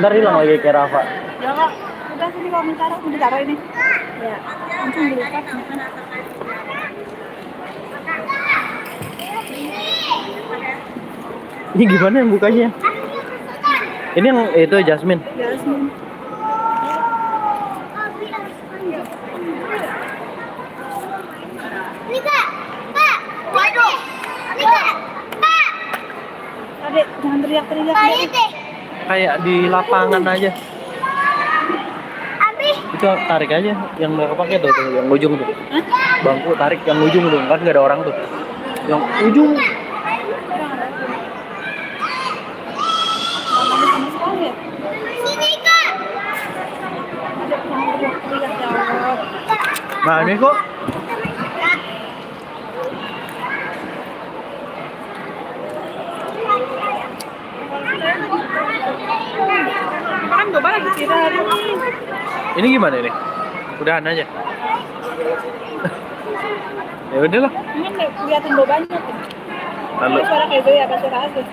Ntar hilang lagi kayak Rafa. Ya kak, udah sini kalau taruh, udah taruh ini. Ya, langsung dilepas. Ini gimana yang bukanya? Ini yang itu Jasmine. Jasmine. Ini kak, kak, waduh, ini kak, kak. Adek, jangan teriak-teriak. Kayak di lapangan aja. Abi. Itu tarik aja yang nggak kepake tuh, yang ujung tuh. Hah? Bangku tarik yang ujung tuh, kan nggak ada orang tuh. Yang ujung. Sama sekali ya. Sini kak. Adek, jangan teriak-teriak jawab. Nah ini kok. Makan coba lagi sih hari ini. Ini gimana ini? Udahan aja. Ya udahlah. Ini liatin bobanya tuh. Lalu Suara kayak gue ya, suara aja. asli.